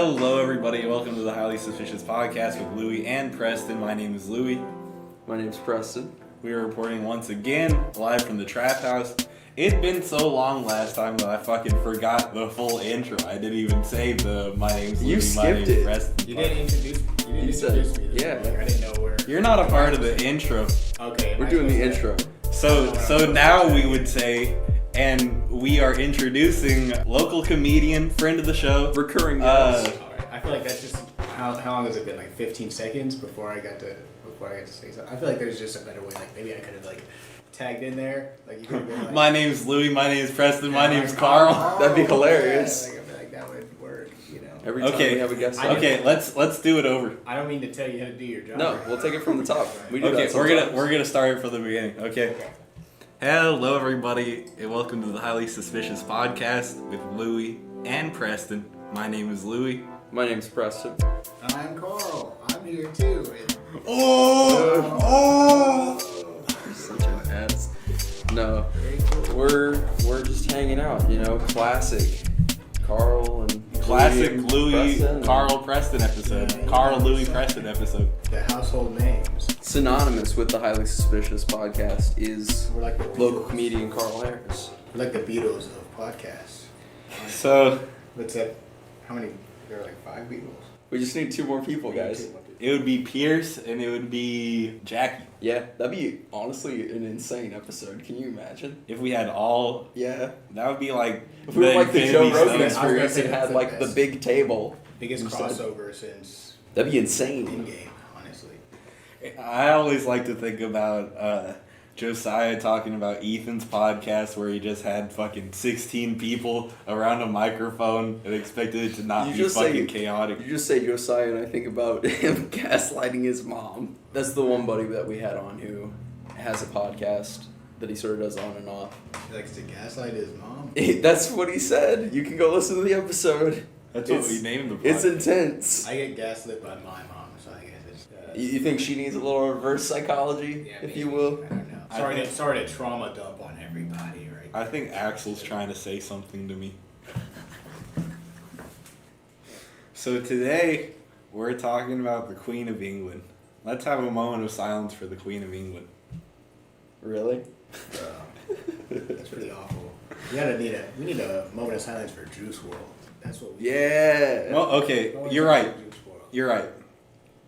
Hello, everybody. Welcome to the Highly Suspicious Podcast with Louie and Preston. My name is Louie. My name's Preston. We are reporting once again live from the Trap House. It'd been so long last time that I fucking forgot the full intro. I didn't even say my name's Louie, my name's Preston. You didn't introduce me. Yeah. Like, I didn't know where. You're not a part of the intro. Okay. We're doing the intro. So now we would say, and we are introducing local comedian, friend of the show, Recurring guest. Alright. I feel like that's just how long has it been? Like 15 seconds before I got to say something. I feel like there's just a better way. Like maybe I could have like tagged in there. Like you could have been like, my name's Louie, my name's Preston, my name's Carl. That'd be hilarious. Yeah, like, I feel like that would work. You know. Every time we have a guest. Okay, let's do it over. I don't mean to tell you how to do your job. No, we'll take it from the top. We do Okay, that we're sometimes. gonna start it from the beginning. Okay. Hello, everybody, and welcome to the Highly Suspicious Podcast with Louie and Preston. My name is Louie. My name's Preston. I'm Carl. I'm here too. Such an ass. No, we're just hanging out. You know, classic Carl and Classic Louie, Preston. Carl, Preston episode. Yeah, Carl, Louie, Preston episode. The household names. Synonymous with the Highly Suspicious Podcast is We're like the local Beatles. comedian Carl Harris. We're like the Beatles of podcasts. So What's that? How many? There are like 5 Beatles. We just need 2 more people, guys. it would be Pierce and it would be Jackie. Yeah, that'd be honestly an insane episode. Can you imagine? If we had all, Yeah. that would be like If we were like the Joe Infinity Rogan Stones. experience say and that's had the like the best. big table, Biggest Instead. crossover since that'd be insane. in-game, honestly. I always like to think about Josiah talking about Ethan's podcast where he just had fucking 16 people around a microphone and expected it to not You be just fucking say- chaotic. You just say Josiah and I think about him gaslighting his mom. That's the one buddy that we had on who has a podcast that he sort of does on and off. He likes to gaslight his mom. That's what he said. You can go listen to the episode. That's what It's- we named the podcast. It's intense. I get gaslit by my mom, so I guess it's. You think she needs a little reverse psychology, Yeah, if maybe. you will? I don't know. I Sorry, think- sorry to trauma dump on everybody, right? I think Axel's trying to say something to me. So today, we're talking about the Queen of England. Let's have a moment of silence for the Queen of England. Really? That's pretty awful. We need a moment of silence for Juice WRLD. That's what we. Yeah. Well, okay, Moment of you're silence right. for Juice WRLD. You're right.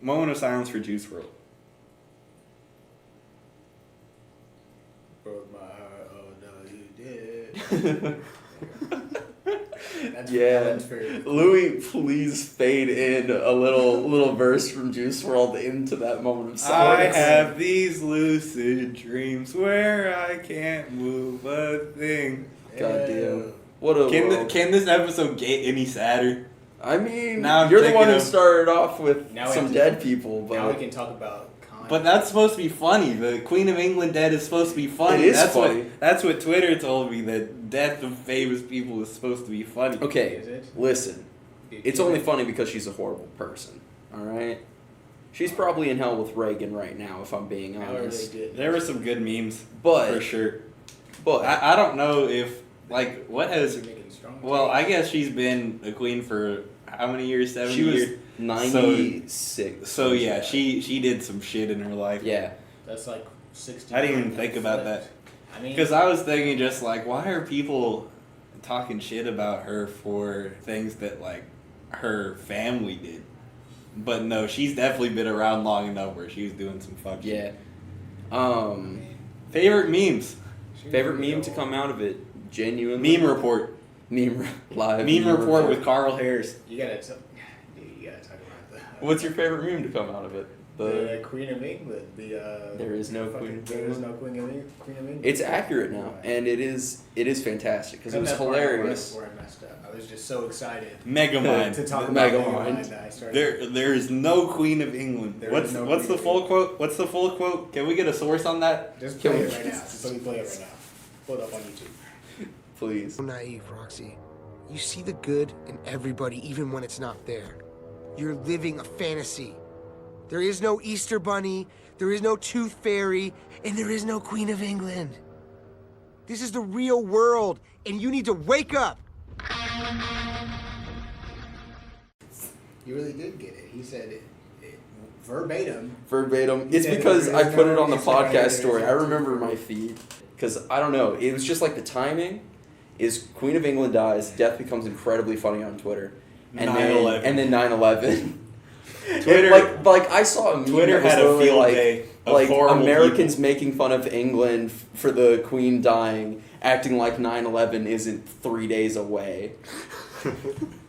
Moment of silence for Juice WRLD. Broke my heart, oh no, you did. That's Yeah. that's for Louis, please fade in a little verse from Juice WRLD into that moment of I silence. have these lucid dreams where I can't move a thing. Goddamn. What a world. Can this episode get any sadder? I mean, Now I'm you're the thinking one who of- started off with Now we some have to- dead people, Now we but can talk about Kanye. But that's supposed to be funny. The Queen of England dead is supposed to be funny. It is that's funny. That's what Twitter told me, that death of famous people is supposed to be funny. okay, Is it? listen. It's only funny because she's a horrible person. All right, she's probably in hell with Reagan right now, if I'm being However honest. they did. There were some good memes, But for sure. but I don't know if, like, what has... They're making strong Well, takes. I guess she's been a queen for how many years? 70 she was years? 96. So yeah, she did some shit in her life. Yeah. That's like 60. I didn't even think about that. I mean, Because I was thinking just like, why are people talking shit about her for things that like her family did? But no, she's definitely been around long enough where she was doing some fuck shit. Yeah. Favorite memes? Favorite meme to come out of it? Genuinely. Meme report. Meme live. Meme report with Carl Harris. You gotta talk about that. What's your favorite meme to come out of it? The Queen of England. There is no fucking- Queen of There is England. no Queen of England. It's accurate now, and it is fantastic because it was hilarious. Where I messed up. I was just so excited Megamind. to talk about Megamind. Megamind that I started. There is no Queen of England. There What's is no what's Queen the of full England. quote? What's the full quote? Can we get a source on that? Just Can play we- it right now. Just let me play it right now. Pull it up on YouTube. Please. So naive, Roxy. You see the good in everybody, even when it's not there. You're living a fantasy. There is no Easter Bunny, there is no Tooth Fairy, and there is no Queen of England. This is the real world, and you need to wake up. You really did get it. He said it verbatim. Verbatim. He It's said because there I is put no it on the Easter Bunny, podcast there's story. no I remember Tooth my Fairy. feed. Because, I don't know, it was just like the timing is Queen of England dies, death becomes incredibly funny on Twitter. And 9/11. then 9/11. Twitter- like I saw a meme Twitter that was had a literally field like, day of like horrible Americans people. making fun of England for the Queen dying, acting like 9/11 isn't 3 days away.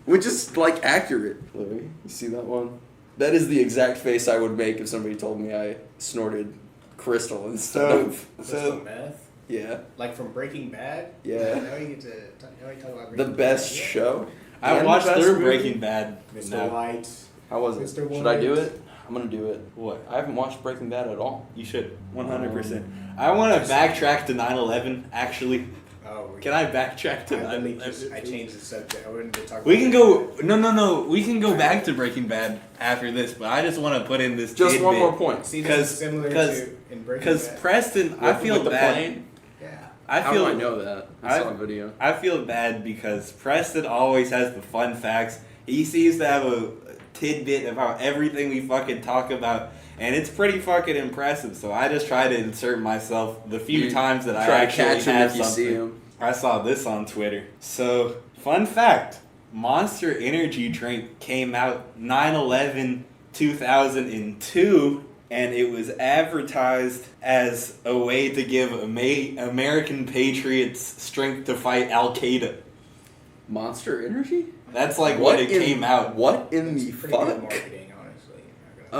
Which is like accurate, Louis. You see that one? That is the exact face I would make if somebody told me I snorted crystal instead of Crystal meth. yeah. Like from Breaking Bad. Yeah. Now you get to talk about The Breaking best Bad. Yeah. show. I And watched the best through movie. Breaking Bad. Mr. now. White. How was it? Mr. Should I do White. it? I'm gonna do it. What? I haven't watched Breaking Bad at all. You should. 100%. I want to backtrack to 9/11, actually. Oh, Can I backtrack to I 9/11? changed the subject. I wouldn't talk. We can about go. No. We can go back to Breaking Bad after this, but I just want to put in this. Just one tidbit. more point. See, this 'Cause- is similar because- to in Breaking Because Bad. Preston, I feel With the bad. plane? Yeah. I How feel. do I know that? I saw a video. I feel bad because Preston always has the fun facts. He seems to have a tidbit about everything we fucking talk about, and it's pretty fucking impressive. So I just try to insert myself the few You times that I try to actually catch him have if you something. see him. I saw this on Twitter. So, fun fact: Monster Energy drink came out 9/11/2002. And it was advertised as a way to give American patriots strength to fight Al Qaeda. Monster Energy? That's like what it came out. What in It's the pretty good fuck? marketing, honestly. For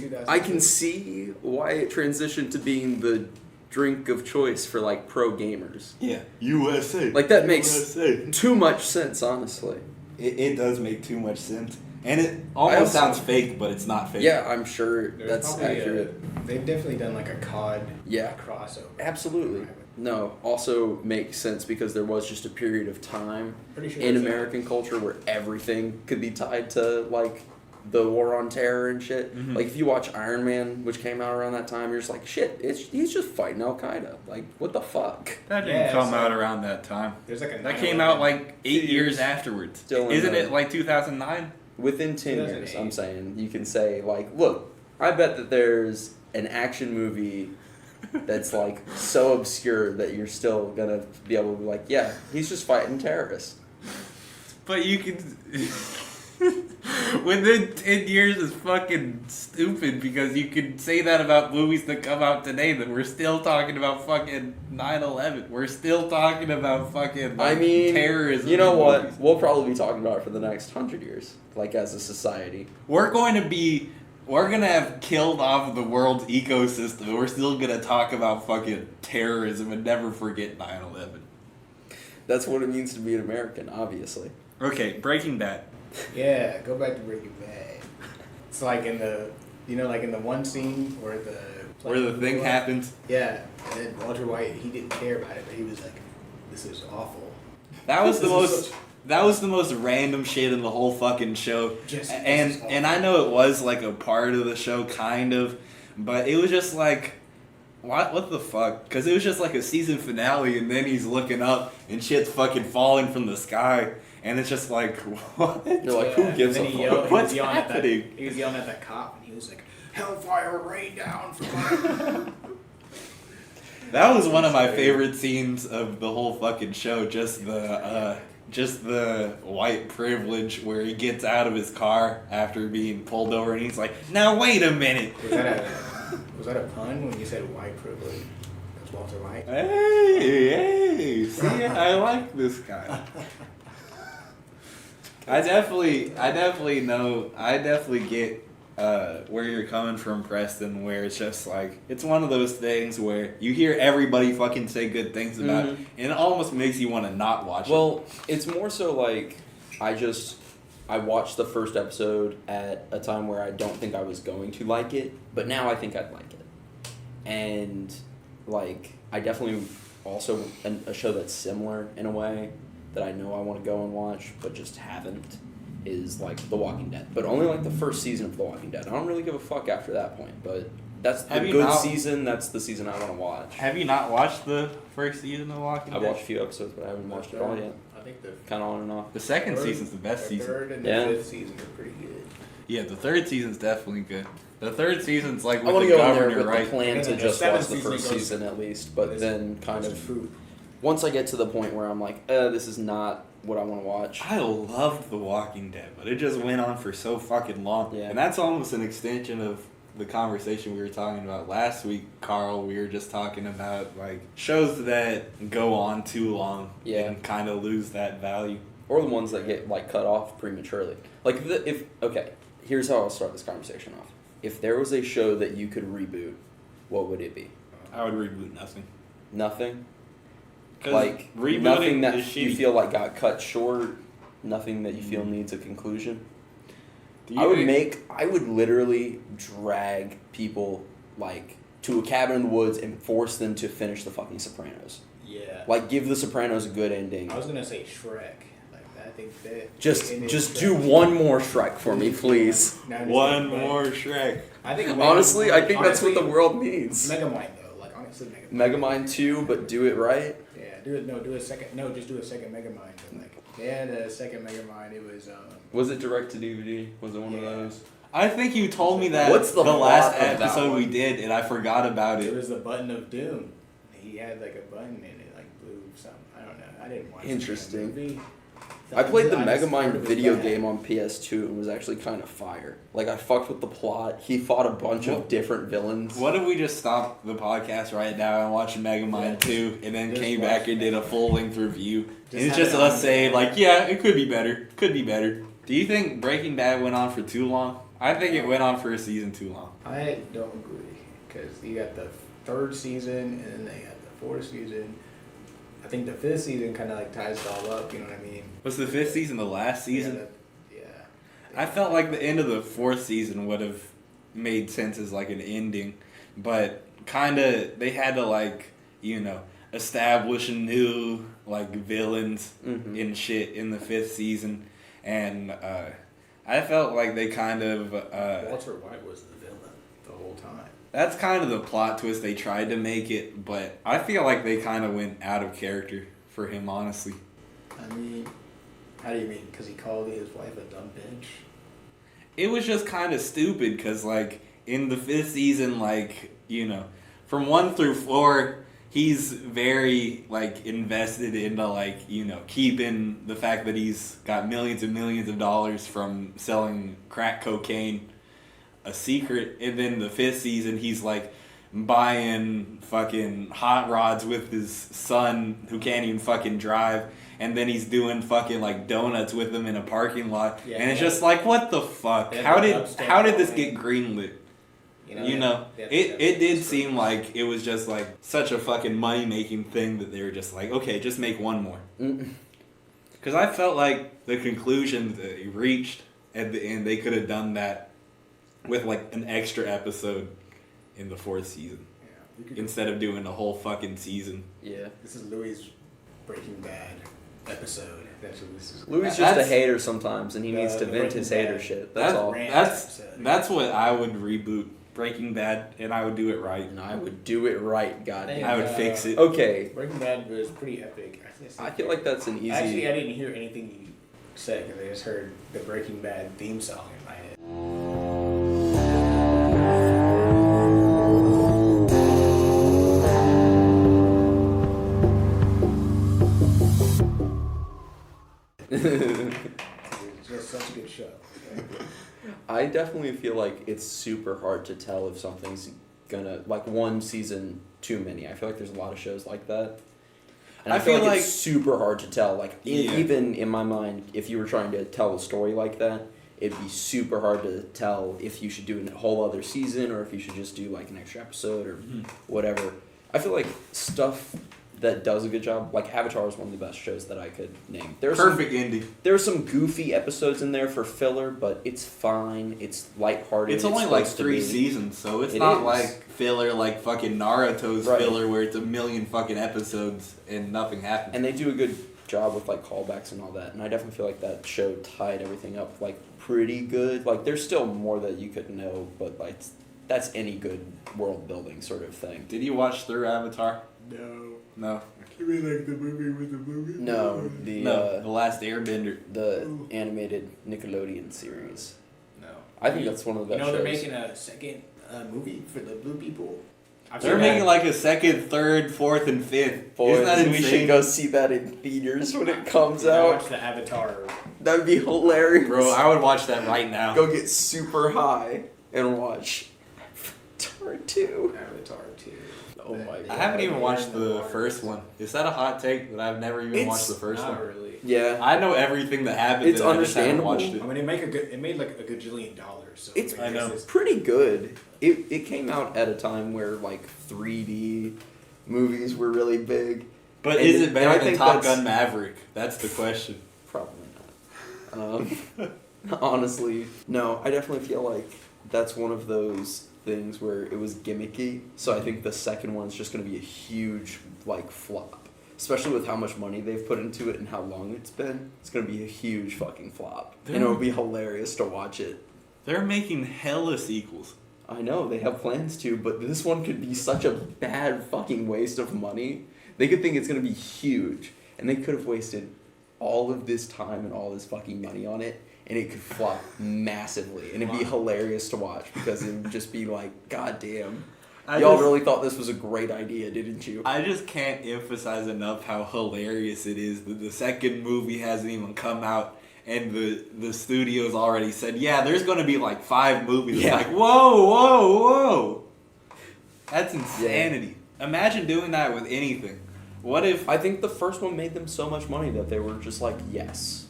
2002. I can see why it transitioned to being the drink of choice for like pro gamers. Yeah, USA. Like that makes USA. too much sense, honestly. It does make too much sense, and it almost sounds fake, but it's not fake. Yeah, I'm sure There's that's probably accurate. They've definitely done like a COD Yeah. crossover. Absolutely. No, also makes sense because there was just a period of time Pretty sure in there's a- American culture where everything could be tied to like the war on terror and shit. Mhm. Like if you watch Iron Man, which came out around that time, you're just like, shit, he's just fighting Al Qaeda. Like what the fuck? That didn't Yeah, come it's out like- around that time. There's like a That came out 9/11. like 8 years afterwards. Still in Isn't the- it like 2009? Within 10 years, 2008. I'm saying you can say like, look, I bet that there's an action movie that's like so obscure that you're still gonna be able to be like, yeah, he's just fighting terrorists. But you can. Within 10 years is fucking stupid because you can say that about movies that come out today that we're still talking about fucking 9/11. We're still talking about fucking I mean, terrorism. you know in what? movies. We'll probably be talking about it for the next 100 years, like as a society. We're going to have killed off the world's ecosystem. We're still going to talk about fucking terrorism and never forget 9/11. That's what it means to be an American, obviously. Okay, Breaking Bad. Yeah, go back to Breaking Bad. It's like in the, like in the one scene where Where the thing happens. Yeah, and then Walter White, he didn't care about it, but he was like, "This is awful." That was the This is most. such- That was the most random shit in the whole fucking show. Just- and this is and I know it was like a part of the show, kind of, but it was just like, what the fuck? Because it was just like a season finale, and then he's looking up and shit's fucking falling from the sky, and it's just like, what? You're like, who gives and a then fuck? he was What's yelling at that. happening? He was yelling at that cop, and he was like, "Hellfire rain down from my." That was one of my favorite scenes of the whole fucking show. Just the white privilege where he gets out of his car after being pulled over, and he's like, "Now wait a minute." Was that a pun when you said white privilege? That's Walter White. Hey, see, I like this guy. I definitely get where you're coming from, Preston, where it's just like, it's one of those things where you hear everybody fucking say good things about it, and it almost makes you want to not watch it. Well, it's more so like I watched the first episode at a time where I don't think I was going to like it, but now I think I'd like it. And like I definitely also a show that's similar in a way that I know I want to go and watch but just haven't is like The Walking Dead. But only like the first season of The Walking Dead. I don't really give a fuck after that point, but that's the Have you good not- season, that's the season I want to watch. Have you not watched the first season of Walking I've Dead? watched a few episodes, but I haven't watched it all yet. I think the Kind of on and off. The second season's the best the season. third and Yeah. the fifth season are pretty good. Yeah, the third season's definitely good. The third season's like I with want the to go in there governor, with right? the plan And to then the just seventh watch the season first goes- season at least, but then kind It's of food. once I get to the point where I'm like, this is not what I want to watch. I loved The Walking Dead, but it just went on for so fucking long. Yeah. And that's almost an extension of the conversation we were talking about last week, Carl. We were just talking about like shows that go on too long and kind of lose that value. Or the ones that get like cut off prematurely. Like here's how I'll start this conversation off. If there was a show that you could reboot, what would it be? I would reboot nothing. Nothing? 'Cause Like rebooting nothing that is you shitty. feel like got cut short, nothing that you feel needs a conclusion. Do you I would literally drag people like to a cabin in the woods and force them to finish the fucking Sopranos. Yeah. Like give the Sopranos a good ending. I was gonna say Shrek. Like I think that. Just do one more Shrek for me, please. One more Shrek. I think. Honestly, I think that's what the honestly, world needs. Megamind though, like honestly, Megamind. Megamind 2, but do it right. Yeah, do a second. No, just do a second Megamind. But like they had a second Megamind. It was Was it direct to DVD? Was it one of Yeah. those? I think you told me that What's the last plot of that episode we one? did, and I forgot about It it. was the button of doom. He had like a button and it like blew something. I don't know. I didn't watch Interesting. the movie. I played the I just heard Megamind it was video bad. game on PS2 and was actually kind of fire. Like I fucked with the plot. He fought a bunch of different villains. What if we just stopped the podcast right now and watched Megamind 2, and then just came watch back and did a Megamind. full-length review? Just And it's have just it us on saying, there. like, yeah, it could be better. Could be better. Do you think Breaking Bad went on for too long? I think it went on for a season too long. I don't agree because you got the third season and then they got the fourth season. I think the fifth season kind of like ties it all up. You know what I mean? Was the fifth season the last season? Yeah. I felt like the end of the fourth season would have made sense as like an ending, but kind of they had to like, establish new like villains and shit in the fifth season, and I felt like they kind of Walter White was the villain the whole time. that's kind of the plot twist they tried to make it, but I feel like they kind of went out of character for him, honestly. I mean, how do you mean? Because he called his wife a dumb bitch? It was just kind of stupid because, like, in the fifth season, like, from 1 through 4, he's very, like, invested into, like, keeping the fact that he's got millions and millions of dollars from selling crack cocaine a secret. And then the fifth season, he's, like, buying fucking hot rods with his son who can't even fucking drive. And then he's doing fucking like donuts with them in a parking lot, Yeah, and it's yeah. just like, what the fuck? Yeah, How the did upstairs this building. get greenlit? Yeah, It did seem like it was just like such a fucking money making thing that they were just like, okay, just make one more. Because I felt like the conclusion that they reached at the end, they could have done that with like an extra episode in the fourth season instead of doing a whole fucking season. Yeah. This is Louis' Breaking Bad episode. That's what this is. Louis is just a That's- hater sometimes, and he needs to the vent his Breaking hater Bad. shit. That's all. rant That's episode. that's what I would reboot Breaking Bad, and I would do it right. And I would do it right, goddamn. I would fix it. Okay, Breaking Bad was pretty epic. I feel like that's an easy. Actually, I didn't hear anything you said because I just heard the Breaking Bad theme song in my head. It's just such a good show. I definitely feel like it's super hard to tell if something's gonna like one season too many. I feel like there's a lot of shows like that. And I feel like it's super hard to tell. Like even in my mind, if you were trying to tell a story like that, it'd be super hard to tell if you should do a whole other season or if you should just do like an extra episode or whatever. I feel like stuff that does a good job, like Avatar is one of the best shows that I could name. Perfect ending. There are some goofy episodes in there for filler, but it's fine. It's lighthearted. It's only like supposed to 3 be. seasons, so it's It not is. like filler like fucking Naruto's Right. filler where it's a million fucking episodes and nothing happens. And they do a good job with like callbacks and all that. And I definitely feel like that show tied everything up like pretty good. Like there's still more that you could know, but like that's any good world building sort of thing. Did you watch through Avatar? No. You mean like the movie with the movie? No, The Last Airbender. the animated Nickelodeon series. No. I think that's one of the You best know, they're shows. making a second movie for the Blue People. They're making like a second, third, fourth, and fifth. Boys, Isn't that we insane? should go see that in theaters when it comes I out. watched the Avatar. That'd be hilarious. Bro, I would watch that right now. Go get super high and watch Avatar 2. Avatar 2. Oh my I god. haven't even watched the first one. Is that a hot take that I've never even watched the first Not one? really. Yeah. I know everything that happened. It's in it, I just haven't understandable. watched I it. mean, it made like a gajillion dollars. So It's I know. pretty good. It came out at a time where like 3D movies were really big. But And is it I better than think Top that's- Gun Maverick? That's the question. Probably not. Honestly, no. I definitely feel like that's one of those things where it was gimmicky. So I think the second one's just going to be a huge like flop. Especially with how much money they've put into it and how long it's been. It's going to be a huge fucking flop. And it'll be hilarious to watch it. They're making hella sequels. I know, they have plans to, but this one could be such a bad fucking waste of money. They could think it's going to be huge, and they could have wasted all of this time and all this fucking money on it, and it could flop massively, and it'd be hilarious to watch, because it would just be like, god damn. Y'all really thought this was a great idea, didn't you? I just can't emphasize enough how hilarious it is that the second movie hasn't even come out, and the studio's already said, yeah, there's going to be like 5 movies. Yeah. It's like, whoa. That's insanity. Imagine doing that with anything. What if... I think the first one made them so much money that they were just like, yes.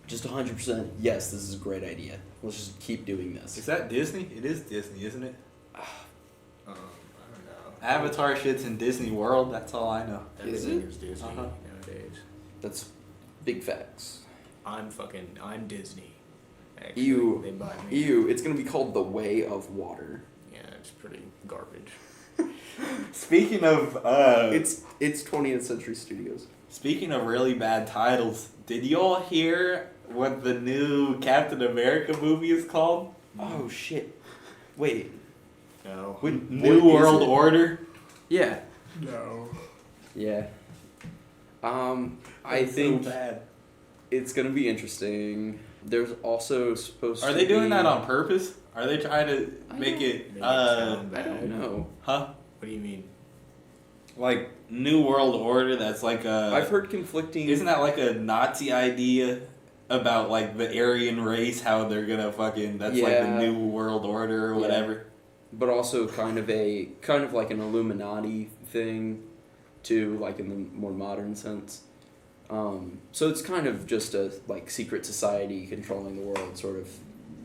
Just 100%, yes, this is a great idea. Let's just keep doing this. Is that Disney? It is Disney, isn't it? I don't know. Avatar shit's in Disney World, that's all I know. Everything is Disney Uh-huh. nowadays. That's big facts. I'm Disney. Actually, Ew. They bought me. Ew, it's gonna be called The Way of Water. Yeah, it's pretty garbage. Speaking of... It's 20th Century Studios. Speaking of really bad titles, did you all hear what the new Captain America movie is called? Oh shit. Wait. No. New What is World it? Order? Yeah. No. Yeah. I That's think so bad. it's gonna be interesting. There's also supposed to Are they doing be- that on purpose? Are they trying to make it, sound I bad. don't know. huh? What do you mean? Like, New World Order, that's like a... I've heard conflicting. Isn't that like a Nazi idea about, like, the Aryan race, how they're gonna fucking... That's like the Yeah. New World Order or Yeah. whatever. But also kind of like an Illuminati thing, too, like in the more modern sense. So it's kind of just a like secret society controlling the world sort of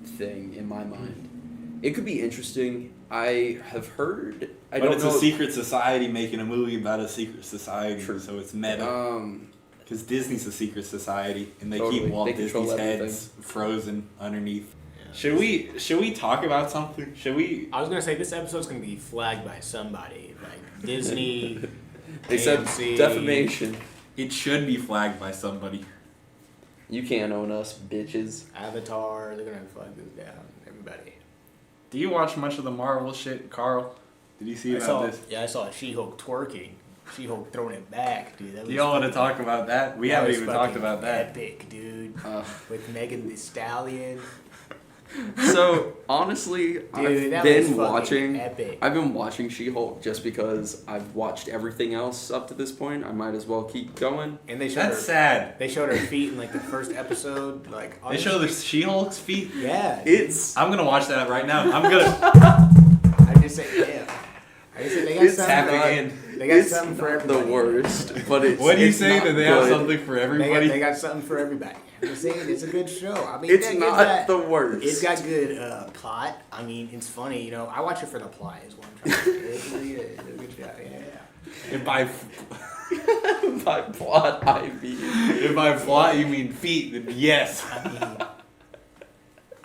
thing in my mind. It could be interesting. I have heard. I But don't it's know. a secret society making a movie about a secret society, True. so it's meta. Um, Because Disney's a secret society, and they Totally. keep Walt They control Disney's everything. heads frozen underneath. Yeah. Should we talk about something? Should we? I was gonna say this episode's gonna be flagged by somebody, like Disney. they said AMC. defamation. It should be flagged by somebody. You can't own us, bitches. Avatar. They're gonna flag this down. Everybody. Do you watch much of the Marvel shit, Carl? Did you see I about saw. this? Yeah, I saw She-Hulk twerking. She-Hulk throwing it back, dude. That Do was y'all want to fucking- talk about that? We that haven't was even talked fucking about that. Epic, dude. Uh, With Megan the Stallion. so honestly, I've that was been fucking watching. epic. I've been watching She-Hulk just because I've watched everything else up to this point. I might as well keep going. And they showed That's her. sad. They showed her feet in like the first episode. Like They show the She-Hulk's feet. Yeah. It's I'm gonna watch that right now. I'm gonna. I just say yeah. I just say they got It's something. tapping in. They got it's something for not everybody. the worst, but it's. What do you it's say? not That they have good. something for everybody? They got something for everybody. I'm just saying it's a good show. I mean, It's it's not got, the worst. It's got good plot. I mean, it's funny. You know, I watch it for the plot. Is what I'm trying to say. It's really good. It's a good show. Yeah. If by By plot, I mean. if by plot you mean feet, then yes. I mean,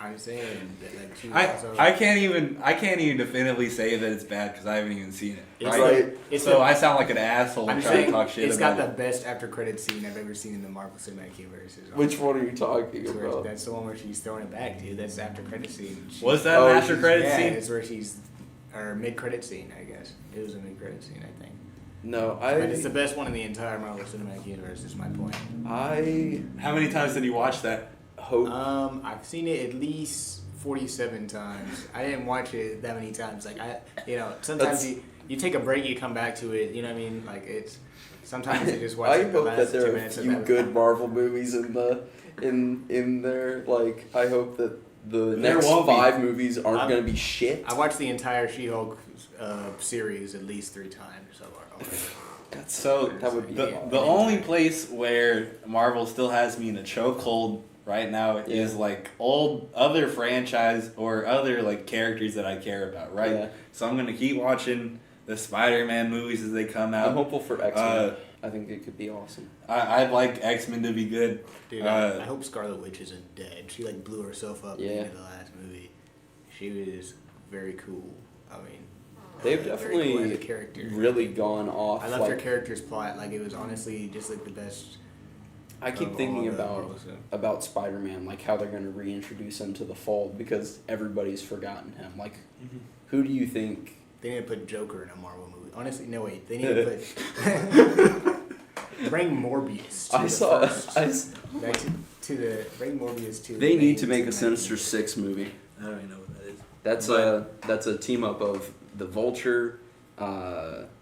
I'm saying that like she I also, I can't even definitively say that it's bad because I haven't even seen it. It's Right. It's So the, I sound like an asshole I'm trying to saying talk shit it's about got it. the best after credit scene I've ever seen in the Marvel Cinematic Universe. Which one are you talking That's, where, about? that's the one where she's throwing it back, dude. That's the after credit scene. Was that Oh, an after credit yeah, scene? it's where she's or mid credit scene, I guess. It was a mid credit scene, I think. No, But it's the best one in the entire Marvel Cinematic Universe. Is my point. I How many times did you watch that? hope. I've seen it at least 47 times. I didn't watch it that many times. Like sometimes you take a break, you come back to it. You know what I mean? Like it's sometimes you just watch. I the hope last that there 2 are a minutes of few that. good Marvel movies in there. Like I hope that the There next won't be. 5 movies aren't gonna be shit. I watched the entire She-Hulk series at least 3 times so far. That would be the only place where Marvel still has me in a chokehold right now is like old other franchise or other like characters that I care about, right? Yeah. So I'm gonna keep watching the Spider-Man movies as they come out. I'm hopeful for X-Men. I think it could be awesome. I'd like X-Men to be good. Dude, I hope Scarlet Witch isn't dead. She like blew herself up Yeah. in the last movie. She was very cool. I mean, They've very definitely cool as a character. really gone off. I loved like, her character's plot. Like it was honestly just like the best. I keep of thinking all the Marvel stuff. about Spider-Man, like how they're going to reintroduce him to the fold because everybody's forgotten him. Like, who do you think? They need to put Joker in a Marvel movie. Honestly, no wait. They need to put bring Morbius. Bring Morbius to. They the need to main make a cinematic Sinister universe. 6 movie. I don't even know what that is. That's a team up of the Vulture,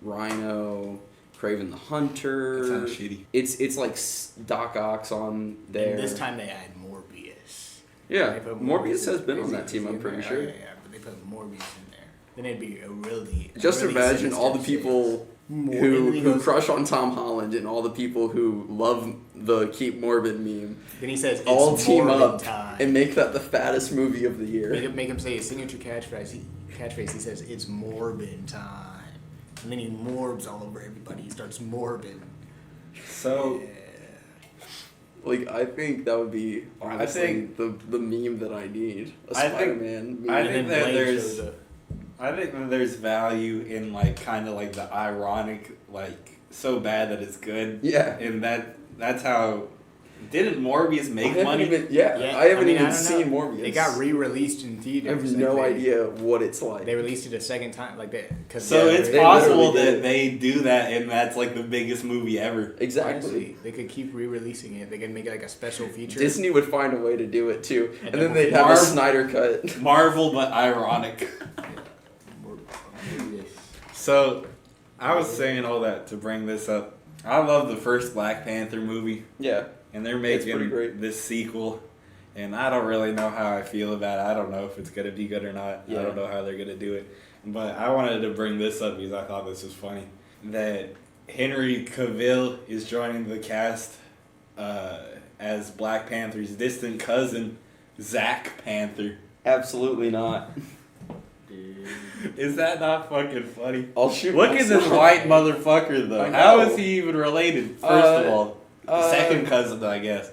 Rhino, Kraven the Hunter. That sounds shitty. It's like Doc Ock's on there. And this time they had Morbius. Yeah, They put Morbius has been on Is that team, I'm in pretty there? sure. Oh, yeah, but they put Morbius in there. Then it'd be a really. Just really imagine all the sinister people and then he who goes- crush on Tom Holland and all the people who love the Keep Morbid meme Then he says, all "It's team Morbid up time." and make that the fattest movie of the year. Make him say his signature catchphrase. He says, "It's Morbid time," and then he morbs all over everybody. He starts morbing. So Like, I think that would be honestly think- the meme that I need. A I think- Spider-Man meme. I And think then that Blade there's- shows up. I think that there's value in like kind of like the ironic, like so bad that it's good. Yeah. And that's how. Didn't Morbius I make haven't money? even- I haven't I even don't seen know. Morbius. It got re-released in I theaters. have Like, no they- idea what it's like. They released it a second time, like that. So it's they possible literally did. that they do that, and that's like the biggest movie ever. Exactly. Honestly, they could keep re-releasing it. They could make it like a special feature. Disney would find a way to do it too, and And then then they'd have a Marvel- Snyder cut. Marvel, but ironic. So, I was saying all that to bring this up. I love the first Black Panther movie, Yeah. and they're It's pretty making great. this sequel, and I don't really know how I feel about it. I don't know if it's gonna be good or not. Yeah. I don't know how they're gonna do it, but I wanted to bring this up because I thought this was funny. That Henry Cavill is joining the cast as Black Panther's distant cousin, Zach Panther. Absolutely not. Is that not fucking funny? I'll shoot. Look at this myself. white motherfucker, though. I How know. is he even related? First of all, uh, second cousin, I guess.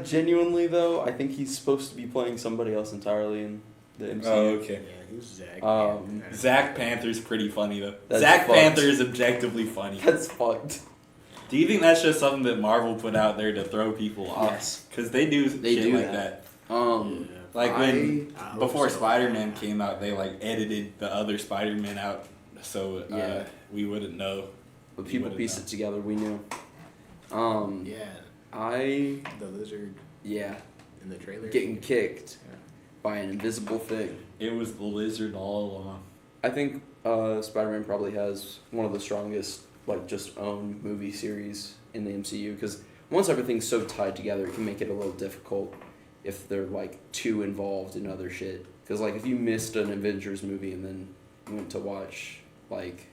Genuinely though, I think he's supposed to be playing somebody else entirely in the MCU. Oh, okay. Yeah, who's Zach? Zach Panther's pretty funny though. That's Zach fucked. Panther is objectively funny. That's fucked. Do you think that's just something that Marvel put out there to throw people off? Yes. Because they do They shit do like that. that. Like when I hope before so. Spider-Man came out, they like edited the other Spider-Man out so Yeah. we wouldn't know. But We people wouldn't pieced know. it together. We knew. Yeah, I the lizard yeah, in the trailer. getting kicked Yeah. by an invisible thing. It was the lizard all along. I think Spider-Man probably has one of the strongest, like, just own movie series in the MCU because once everything's so tied together, it can make it a little difficult if they're like too involved in other shit. Because like if you missed an Avengers movie and then went to watch like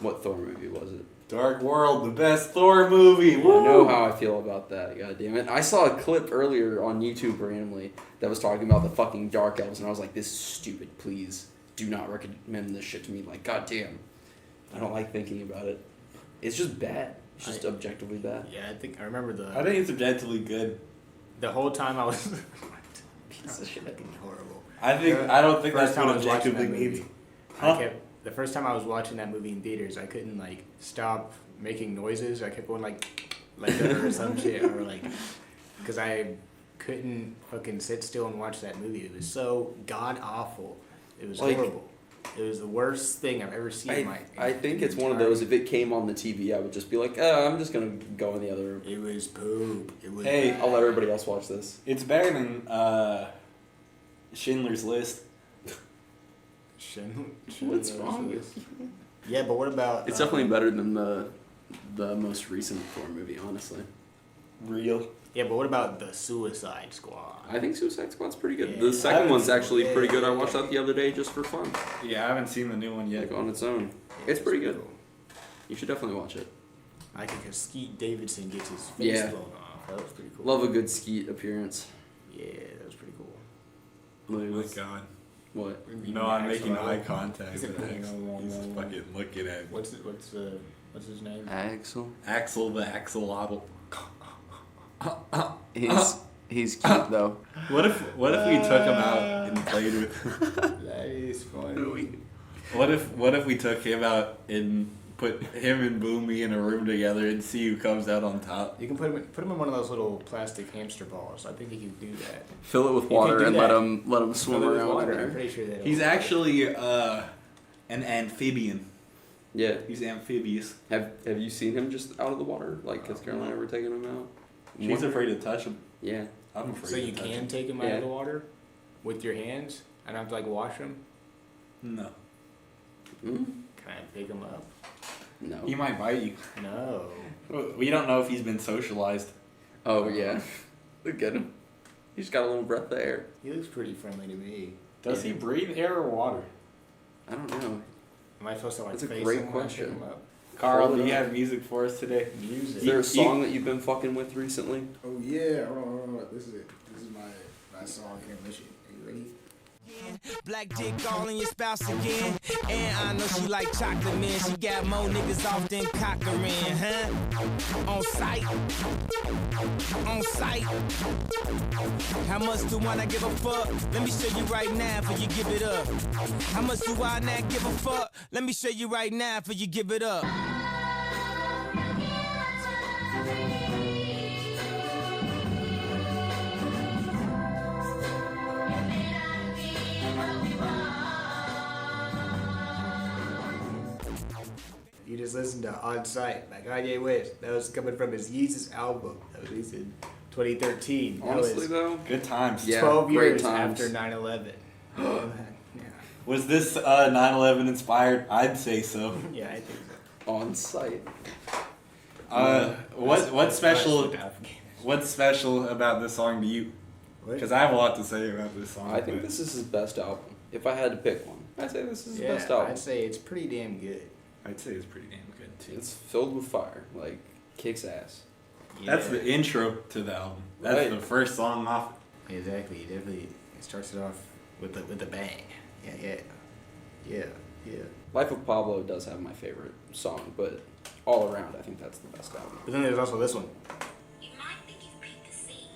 what Thor movie was it? Dark World, the best Thor movie. I Woo! know how I feel about that. God damn it! I saw a clip earlier on YouTube randomly that was talking about the fucking Dark Elves, and I was like, "This is stupid. Please do not recommend this shit to me." Like, god damn, I don't like thinking about it. It's just bad. It's just objectively bad. Yeah, I remember I think it's objectively good. the whole time I was. Piece of shit. Fucking horrible. I don't think First that's what time I was watching objectively that means. movie, Huh? the first time I was watching that movie in theaters, I couldn't like stop making noises. I kept going like that or some shit, or like because I couldn't fucking sit still and watch that movie. It was so god awful. It was Like- horrible. It was the worst thing I've ever seen. I think it's one of those. If it came on the TV, I would just be like, I'm just gonna go in the other room. It was poop. It was. Hey, bad. I'll let everybody else watch this. It's better than Schindler's List. What's wrong with you? Yeah, but what about? It's definitely better than the most recent Thor movie, honestly. Real. Yeah, but what about the Suicide Squad? I think Suicide Squad's pretty good. Yeah. The I second haven't one's seen actually it. pretty good. I watched that the other day just for fun, Yeah, I haven't seen the new one yet. like on its own. It's pretty good. You should definitely watch it. I think because Skeet Davidson gets his face Yeah. blown off. That was pretty cool. Love a good Skeet appearance. Yeah, that was pretty cool. Oh my god. What? No, I'm making Axel. eye contact Is it with Axel. He's just fucking looking at me. What's his name? Axel. Axel the axolotl. He's cute though. What if we took him out and played with? That is funny. What if we took him out and put him and Boomy in a room together and see who comes out on top? You can put him in one of those little plastic hamster balls. I think he can do that. Fill it with You water can and do let that. him swim Fill it with around in water. I'm there. pretty sure that. He's actually an amphibian. Yeah. He's amphibious. Have you seen him just out of the water? Like, has Caroline ever taken him out? She's afraid to touch him. Yeah. I'm afraid. So you to touch can him. take him out Yeah. of the water with your hands and have to like wash him. No. Mm? Can I pick him up? No. He might bite you. No. We don't know if he's been socialized. Oh yeah. Look at him. He's got a little breath of air. He looks pretty friendly to me. Does he breathe air or water? I don't know. Am I supposed to like That's a face great him when I pick question. him up? Carl, Hold do you on. have music for us today? Music. Is there a You- song that you've been fucking with recently? Oh yeah, hold on. This is it. This is my song, Intermission. Are you ready? Black dick all in your spouse again. And I know she like chocolate, man. She got more niggas off than Cochran, huh? On sight. On sight. How much do I not give a fuck? Let me show you right now for you give it up. How much do I not give a fuck? Let me show you right now for you give it up. You just listened to On Sight by Kanye West. That was coming from his Yeezus album that was released in 2013. That Honestly was though. Good times. Yeah. 12 great years times. after 9/11. Yeah. Was this 9/11 inspired? I'd say so. Yeah, I think so. On site. What's special? That's Afghanistan. What's special about this song to you? What? Because I have a lot to say about this song. I think but- this is his best album. If I had to pick one, I'd say this is his Yeah, best album. I'd say it's pretty damn good. I'd say it's pretty damn good too. It's filled with fire. Like, kicks ass. That's Yeah. the intro to the album. That's Right. the first song off. Exactly. Definitely. It starts it off with the bang. Yeah. Life of Pablo does have my favorite song, but all around, I think that's the best album. But then there's also this one. You might think you've peaked the scene.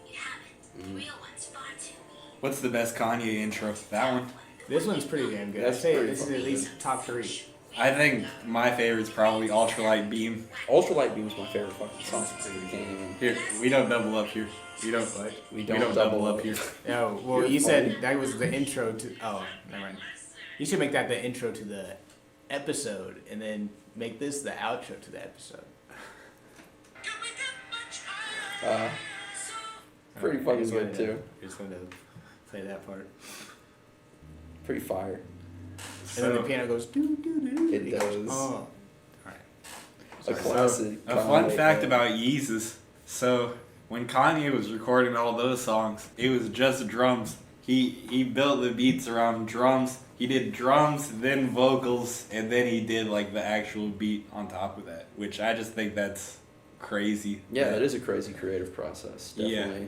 You haven't. The real one's far too mean. What's the best Kanye intro? That one. This one's pretty damn good. I'd That's say pretty this is fucking at least top 3. I think my favorite's probably Ultralight Beam. Ultralight Beam's my favorite fucking song. We can't even. Here, we don't double up here. We don't. We We don't don't double up here. Oh, well, You're you funny. said that was the intro to. Oh, never mind. You should make that the intro to the episode, and then make this the outro to the episode. Pretty Alright, fucking just good wanted too. Just wanted to play that part. Pretty fire. And then the piano goes doo doo doo. It does. Oh. Alright. A classic. A fun Kanye fact band. about Yeezus. So when Kanye was recording all those songs, it was just drums. He built the beats around drums. He did drums, then vocals, and then he did like the actual beat on top of that, which I just think that's crazy. Yeah, it is a crazy creative process. Yeah. Definitely.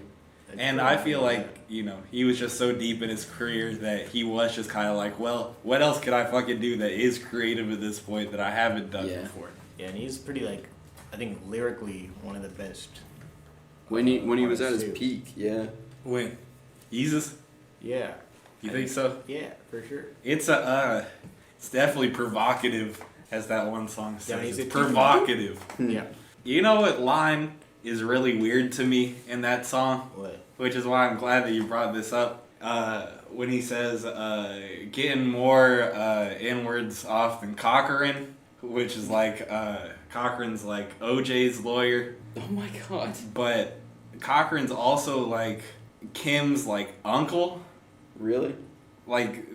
And I feel like, you know, he was just so deep in his career that he was just kind of like, well, what else could I fucking do that is creative at this point that I haven't done Yeah. before? Yeah, and he's pretty like, I think lyrically one of the best. When he was at his artists, too. peak, yeah. When? Yeezus? Yeah. You think so? Yeah, for sure. It's it's definitely provocative, as that one song says. Yeah, he's It's a- provocative. Yeah. You know what line is really weird to me in that song? What? Which is why I'm glad that you brought this up. When he says, getting more inwards off than Cochran, which is like, Cochran's like OJ's lawyer, Oh my god. but Cochran's also like Kim's like uncle. Really? Like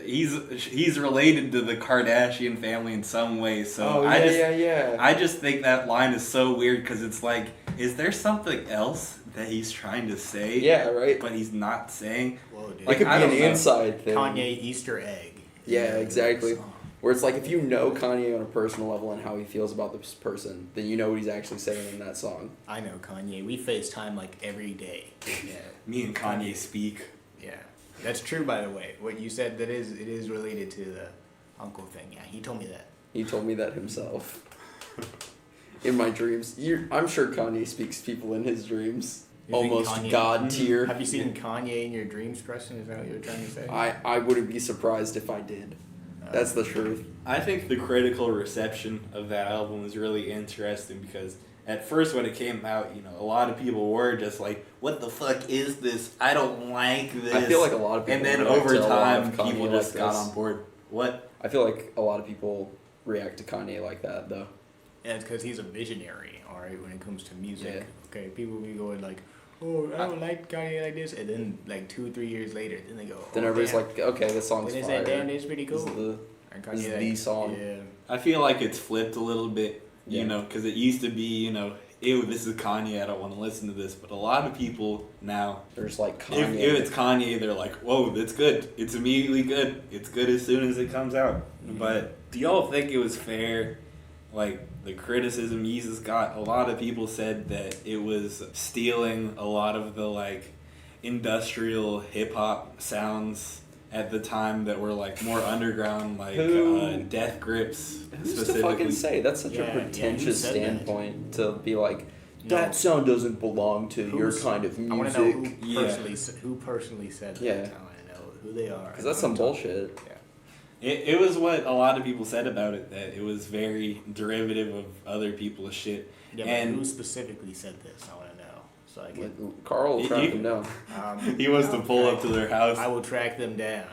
he's related to the Kardashian family in some way, so Oh, yeah. I just think that line is so weird because it's like, is there something else that he's trying to say? Yeah, right. But he's not saying. Whoa, dude. It Like, could be I an don't know. inside thing. Kanye Easter egg. Yeah, exactly. Song. Where it's like, if you know Kanye on a personal level and how he feels about this person, then you know what he's actually saying in that song. I know Kanye. We FaceTime like every day. Yeah. Me and Kanye speak. Yeah. That's true, by the way. What you said, it is related to the uncle thing. Yeah, he told me that. He told me that himself. In my dreams. I'm sure Kanye speaks to people in his dreams. You think Almost Kanye- God tier. Have you seen Kanye in your dreams, Preston? Is that what you're trying to say? I wouldn't be surprised if I did. That's the truth. I think the critical reception of that album is really interesting because at first when it came out, a lot of people were just like, what the fuck is this? I don't like this. I feel like a lot of people And then react over to a lot time, of Kanye people like just got this. on board. What? I feel like a lot of people react to Kanye like that, though. Yeah, it's because he's a visionary, all right, when it comes to music. Yeah. Okay, people be going like, oh, I don't like Kanye like this. And then, like, 2-3 years later, then they go, Then oh, everybody's damn. like, okay, this song's Then they fire. say, damn, this is pretty This cool. is the And this is Kanye, the like, song. Yeah. I feel like it's flipped a little bit, Yeah. because it used to be, ew, this is Kanye, I don't want to listen to this. But a lot of people now, There's like if Kanye. it's Kanye, they're like, whoa, that's good. It's immediately good. It's good as soon as it comes out. But do y'all think it was fair, like, the criticism Yeezus got? A lot of people said that it was stealing a lot of the, like, industrial hip-hop sounds at the time that were, like, more underground, like, Who- Death Grips Who's to specifically. fucking say? That's such Yeah, a yeah, who pretentious said that? standpoint to be like, No. that sound doesn't belong to your Who's- kind of I want to know music. who personally said that. Yeah. I want to know who they are. Because that's some bullshit. Yeah. It was what a lot of people said about it, that it was very derivative of other people's shit. Yeah, And- but who specifically said this? I want to know. So I can. Like, Carl will You- track you- them down. He wants to pull up to their house. I will track them down.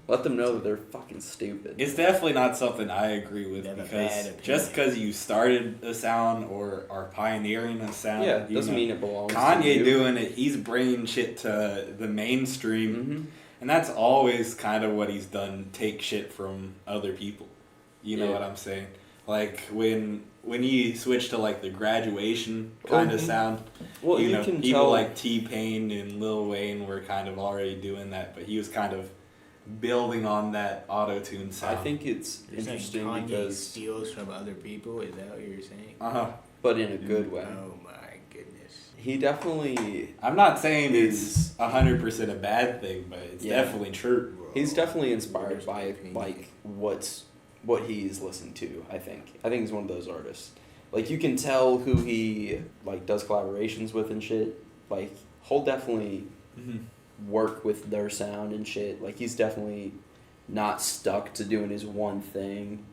Let them know that they're fucking stupid. It's definitely not something I agree with They have a because bad opinion. just because you started a sound or are pioneering a sound, Yeah, doesn't mean it belongs to Kanye you. doing it, he's bringing shit to the mainstream, Mm-hmm. and that's always kind of what he's done. Take shit from other people. You know Yeah. what I'm saying? Like when he switched to like the graduation kind of Mhm. sound. Well, you know, can people tell. like T-Pain and Lil Wayne were kind of already doing that, but he was kind of building on that auto-tune I sound. think it's You're saying interesting Kanye because, steals from other people? Is that what you're saying? Uh-huh. but in a good way. Oh my goodness. He definitely, I'm not saying it's Is- 100% a bad thing, but it's Yeah. definitely true. he's definitely inspired by like what he's listened to. I think he's one of those artists. Like you can tell who he like does collaborations with and shit. Like he'll definitely work with their sound and shit. Like he's definitely not stuck to doing his one thing.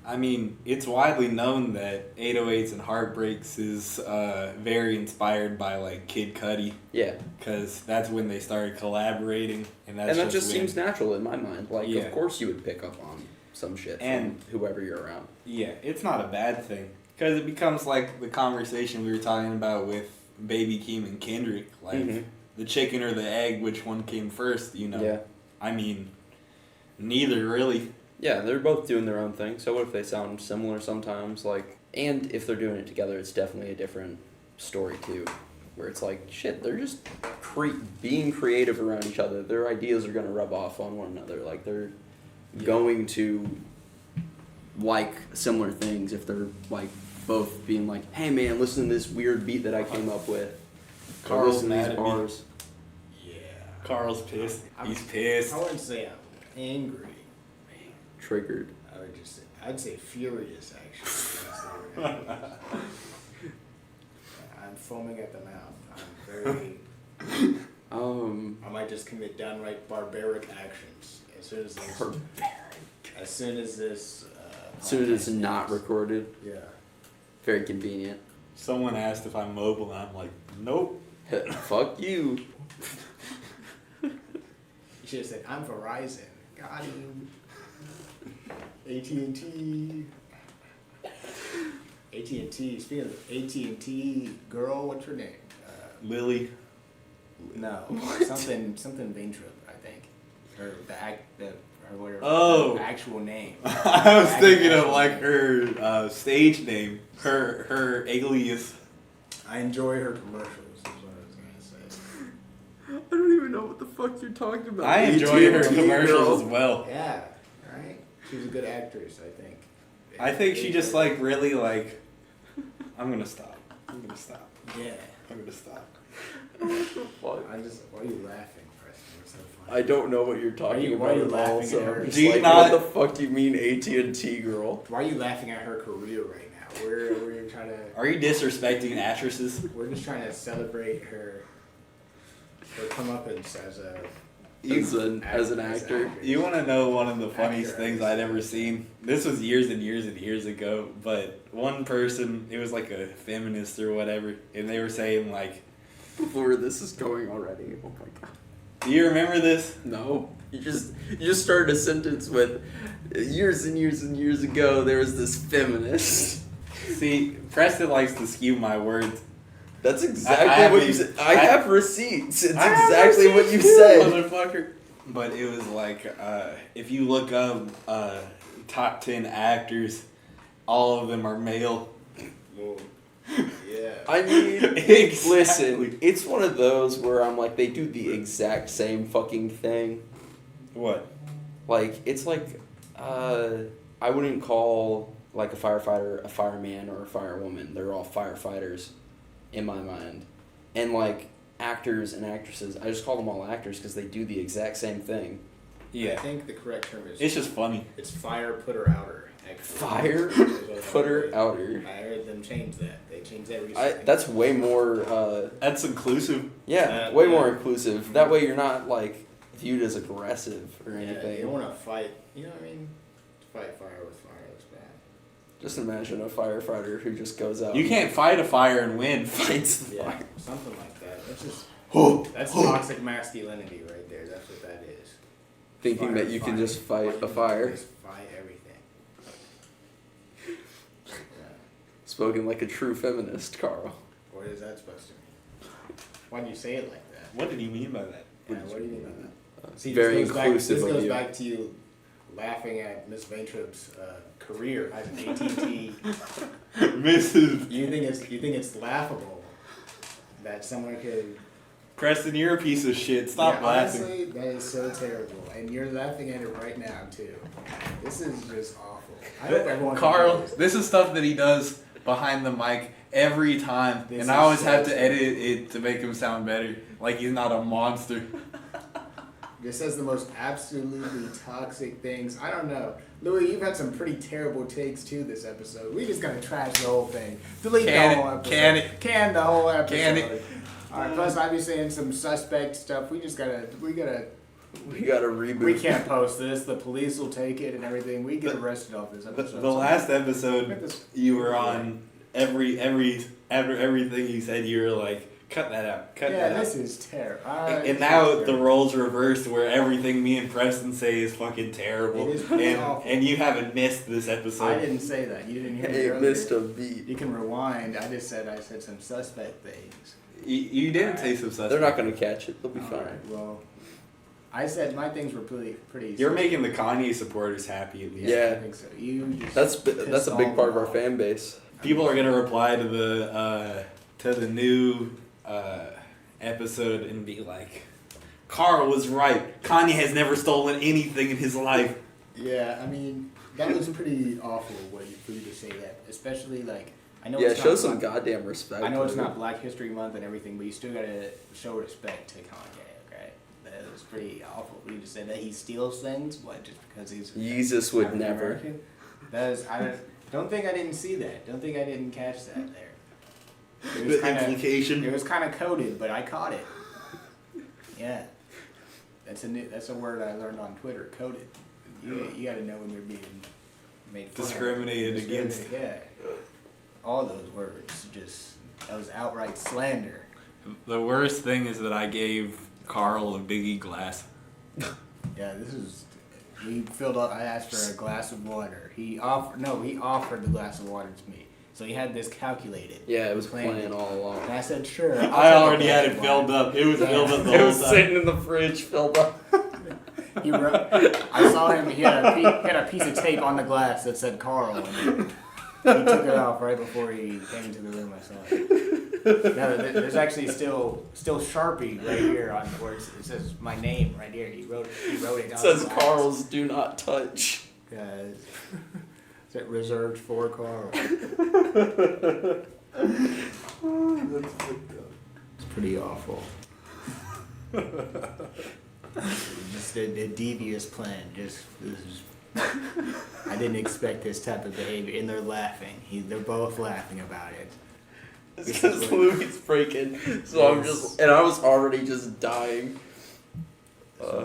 I mean, it's widely known that 808s and Heartbreaks is very inspired by like Kid Cudi, Yeah, because that's when they started collaborating, and that's and that just when- seems natural in my mind. Like Yeah. of course you would pick up on some shit And- from whoever you're around. Yeah, it's not a bad thing because it becomes like the conversation we were talking about with Baby Keem and Kendrick, like Mhm. the chicken or the egg, which one came first? You know. Yeah. I mean, neither really. Yeah, they're both doing their own thing. So what if they sound similar sometimes? Like, and if they're doing it together, it's definitely a different story too, where it's like, shit, they're just being creative around each other. Their ideas are gonna rub off on one another. Like they're going to like similar things if they're like both being like, hey man, listen to this weird beat that I came up with. Or Carl's listen to mad these at me. bars. Yeah. Carl's pissed. I'm- He's pissed. I wouldn't say I'm angry. Triggered. I would just say, I'd say furious, actually. I'm foaming at the mouth. I'm very. I might just commit downright barbaric actions as soon as this. As soon as this. As soon as it's podcast not ends. recorded, Yeah. very convenient. Someone asked if I'm mobile, and I'm like, nope. Fuck you. You should have said, I'm Verizon. Got him. AT&T. AT&T. Speaking of AT&T, girl, what's her name? Lily. No, something Vaintrub, I think. Oh. Her actual name. I was thinking of Actual like name. her stage name, her alias. I enjoy her commercials. Is what I was gonna say. I don't even know what the fuck you're talking about. I enjoy her AT&T commercials girl. as well. Yeah, right. She's a good actress, I think. I think she just like really like. I'm gonna stop. Yeah. I'm gonna stop. Fuck. Why are you laughing, Preston? What's so funny? I don't know what you're talking Why are you about at all, laughing so at her? I'm just Do you like, not- what the fuck do you mean AT&T girl? Why are you laughing at her career right now? We're trying to. Are you disrespecting actresses? We're just trying to celebrate her comeuppance as a. As an actor. You want to know one of the funniest Actor, things I'd ever seen? This was years and years and years ago, but one person, it was like a feminist or whatever, and they were saying like, Before this is going already. Oh my god. do you remember this? No. You just started a sentence with years and years and years ago there was this feminist. See, Preston likes to skew my words. That's I exactly have what these- you said. I have receipts. It's I have exactly what you receipts too, said. motherfucker. But it was like, if you look up top 10 actors, all of them are male. Well, yeah. I mean, Exactly. listen, it's one of those where I'm like, they do the exact same fucking thing. What? Like, it's like, I wouldn't call, like, a firefighter a fireman or a firewoman. They're all firefighters in my mind. And, like, actors and actresses, I just call them all actors because they do the exact same thing. I Yeah. think the correct term is. It's just funny. It's fire putter outer. Actually. Fire Is what I putter heard. outer. I heard them change that. They changed that recently. That's way more, That's inclusive. way Yeah. more inclusive. That way you're not, like, viewed as aggressive or Yeah, anything. you don't want to fight. You know what I mean? Fight fire with fire. That's bad. Just imagine a firefighter who just goes out. You can't fight a fire and win. fights the Yeah, fire. something like that. That's just Oh, that's toxic masculinity right there. That's what that is. Thinking Fire, that you can fire. just fight Why a you fire. Just fight everything. Yeah. Spoken like a true feminist, Carl. What is that supposed to mean? Why do you say it like that? what did he mean by that? Yeah, what do you mean by that? See, Very this goes inclusive This of goes you. back to you laughing at Miss Vaintrub's career as an AT&T. Mrs. You think it's laughable that someone could. Preston, you're a piece of shit. Stop Yeah, laughing. Honestly, that is so terrible, and you're laughing at it right now too. This is just awful. I hope everyone. Carl, can do this is stuff that he does behind the mic every time, This and I is always so have to terrible. edit it to make him sound better. Like he's not a monster. This says the most absolutely toxic things. I don't know. Louis, you've had some pretty terrible takes too this episode. We just gotta trash the whole thing. Delete Can the it, whole episode. can it. Can the whole episode. Can it. Alright, plus I'd be saying some suspect stuff. We gotta We gotta reboot. we can't post this. The police will take it and everything. We get arrested off this The, episode. the last Make episode this- you were on, after everything you said, you were like, cut that out, cut Yeah, that out. this is terrible. And now the roles reversed, where everything me and Preston say is fucking terrible, It is pretty awful. and you haven't missed this I episode. didn't say that. You didn't hear me Hey, earlier. missed a beat. You can rewind. I said some suspect things. You didn't say some stuff. They're not gonna catch it. They'll be fine. Alright, well, I said my things were pretty. You're making the Kanye supporters happy at least. Yeah. I think so. You just That's pissed a big all part of our off. fan base. People are gonna reply to the new episode and be like, Carl was right. Kanye has never stolen anything in his life. Yeah, I mean that was pretty awful for you to say that, especially like I know. Yeah, it's show not some Black- goddamn respect. I know it's dude. not Black History Month and everything, but you still gotta show respect to Kanye. Okay, that was pretty awful. You just said that he steals things. What? Just because he's Jesus would African never. American? That is. Don't think I didn't see that. Don't think I didn't catch that there. It was The kinda- implication. It was kind of coded, but I caught it. Yeah, that's a word I learned on Twitter. Coded. You got to know when you're being made fun of. Discriminated against. Yeah. All those words, that was outright slander. The worst thing is that I gave Carl a Biggie glass. Yeah, we filled up. I asked for a glass of water. He offered the glass of water to me. So he had this calculated. Yeah, it was Planned. playing all along. And I said, sure. I already had it filled up. It was filled up the It whole was time. sitting in the fridge, filled up. He wrote, I saw him. He had a piece of tape on the glass that said Carl. And he took it off right before he came into the room. I saw it. No, there's actually still Sharpie right here on where it says my name right here. He wrote it. It says Carl's do not touch. Is it reserved for Carl? It's pretty awful. Just a devious plan. I didn't expect this type of behavior, and they're laughing. They're both laughing about it. Because Louis breaking, so I was already just dying.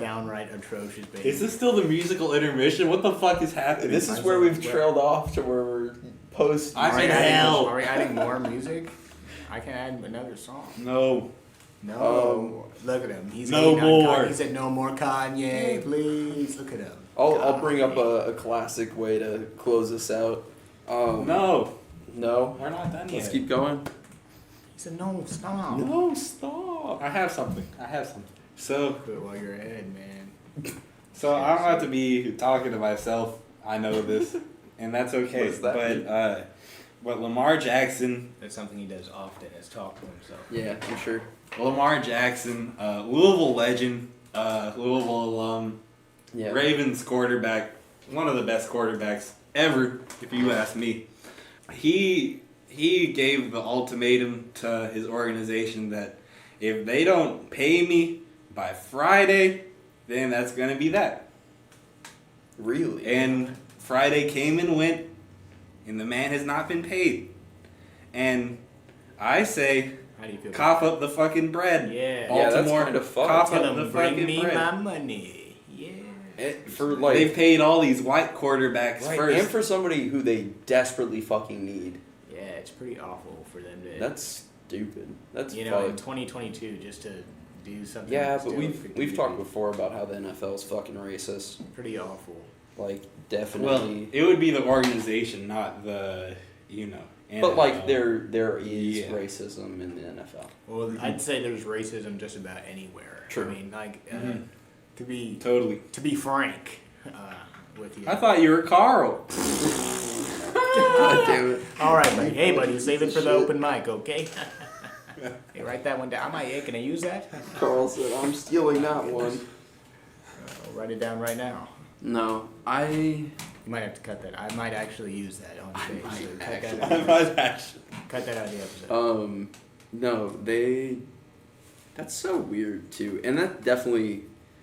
Downright atrocious behavior. Is this still the musical intermission? What the fuck is happening? This is where we've trailed off to where we're post. Are we adding more music? I can add another song. No. Look at him. He's no more. He said no more Kanye, please. Look at him. I'll bring up a classic way to close this out. No, we're not done yet. Let's keep going. He said no, stop. No, stop. I have something. So, Do it while you're ahead, man. so I don't have to be talking to myself. I know this, and that's okay. What does that mean? But Lamar Jackson. That's something he does often, is talk to himself. Yeah, I'm sure. Lamar Jackson, Louisville legend, Louisville alum, Yeah. Ravens quarterback, one of the best quarterbacks ever, if you ask me. He gave the ultimatum to his organization that if they don't pay me by Friday, then that's going to be that. Really? And Friday came and went, and the man has not been paid. And I say, How do you feel? cough up the fucking bread. Yeah. Baltimore, that's kinda fucked. cough Tell up the him, bring fucking me bread. my money. Yeah. They've paid all these white quarterbacks first. And for somebody who they desperately fucking need. Yeah, it's pretty awful for them to. That's stupid. That's in fucked. 2022 just to do something. Yeah, that's but still we've 50. talked before about how the NFL is fucking racist. Pretty awful. Like Well, definitely. it would be the organization, not the, But like NFL. there is Yeah. racism in the NFL. Well, I'd say there's racism just about anywhere. True. I mean, like to be frank with you. I thought you were Carl. God damn it. All right, buddy. Hey, buddy, save it for the open mic, okay? Hey, write that one down. Can I use that? Carl said, I'm stealing that one. I'll write it down right now. No, You might have to cut that. I might actually use that on stage. So cut that out. Cut that out of the episode. No, that's so weird too. And that definitely,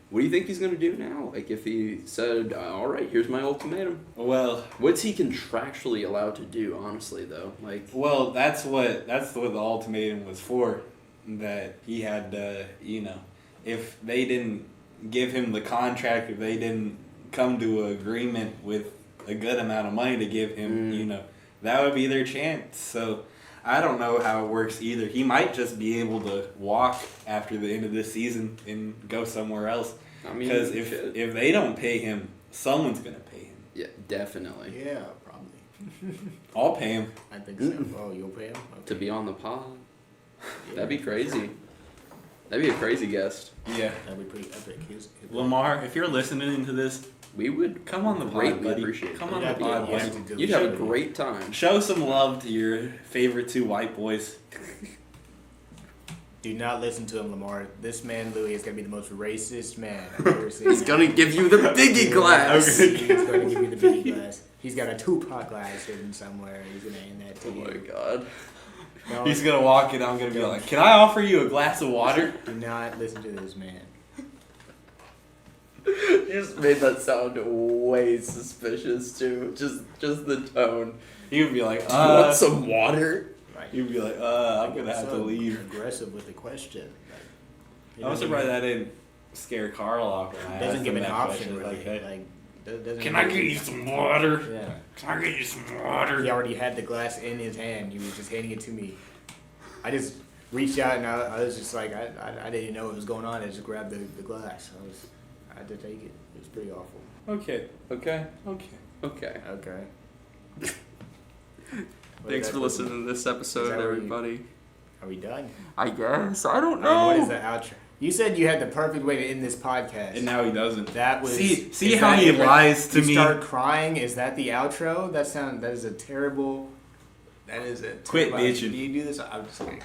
what do you think he's going to do now? Like if he said, all right, here's my ultimatum. Well, What's he contractually allowed to do, honestly, though? Like, that's what the ultimatum was for. That he had to, if they didn't give him the contract, if they didn't come to an agreement with a good amount of money to give him, that would be their chance. So I don't know how it works either. He might just be able to walk after the end of this season and go somewhere else. I mean, because if they don't pay him, someone's gonna pay him. yeah, definitely. Yeah, probably. I'll pay him. I think so. Oh, you'll pay him? Okay. To be on the pod. Yeah. That'd be crazy. That'd be a crazy guest. Yeah. That'd be pretty epic. Lamar, if you're listening to this, We would come on the pod, greatly buddy. appreciate Come that. on the That'd be pod, awesome. buddy. You'd have a great time. Show some love to your favorite two white boys. Do not listen to him, Lamar. This man, Louis, is going to be the most racist man I've ever seen. He's gonna give you the biggie glass. He's going to give you the biggie glass. He's got a Tupac glass hidden somewhere. He's going to hand that to Oh you. my god. No, He's gonna walk in. I'm gonna be like, "Can I offer you a glass of water?" do not listen to this man. You just made that sound way suspicious too. Just the tone. He would be like, Do you want some water? Right. He'd be like, I'm gonna have to So leave. aggressive with the question. I'm surprised that didn't scare Carl off. When I Doesn't asked give him an that option, question. really. Like, hey, Doesn't can I get you some water? Yeah. Can I get you some water? He already had the glass in his hand. He was just handing it to me. I just reached out and I was just like, I didn't know what was going on. I just grabbed the glass. I had to take it. It was pretty awful. Okay. Okay. Okay. Okay. Okay. Thanks for listening to this episode, Is that where you- everybody. Are we done? I guess. I don't I mean, what know. is the outro? You said you had the perfect way to end this podcast. And now he doesn't. That was see how he lies to me. Start crying. Is that the outro? That is a terrible. That is a Quit terrible, bitching. Do you do this? I'm just kidding.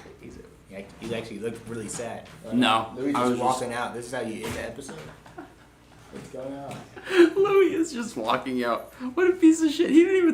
He's actually looked really sad. No, Louis I was just walking out. This is how you end the episode. What's going on? Louis is just walking out. What a piece of shit. He didn't even